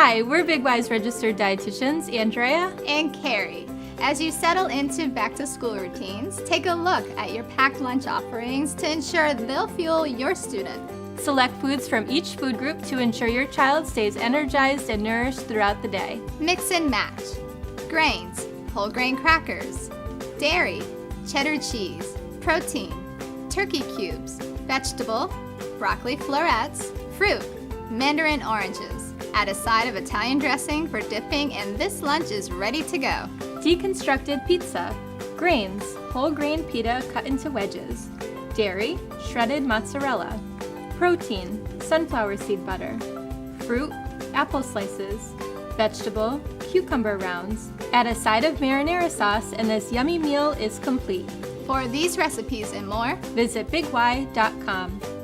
Hi, we're Big Y's registered dietitians, Andrea and Carrie. As you settle into back-to-school routines, take a look at your packed lunch offerings to ensure they'll fuel your student. Select foods from each food group to ensure your child stays energized and nourished throughout the day. Mix and match. Grains, whole grain crackers, dairy, cheddar cheese, protein, turkey cubes, vegetable, broccoli florets, fruit, mandarin oranges. Add a side of Italian dressing for dipping and this lunch is ready to go. Deconstructed Pizza. Grains, whole grain pita cut into wedges. Dairy, shredded mozzarella. Protein, sunflower seed butter. Fruit, apple slices. Vegetable, cucumber rounds. Add a side of marinara sauce and this yummy meal is complete. For these recipes and more, visit BigY.com.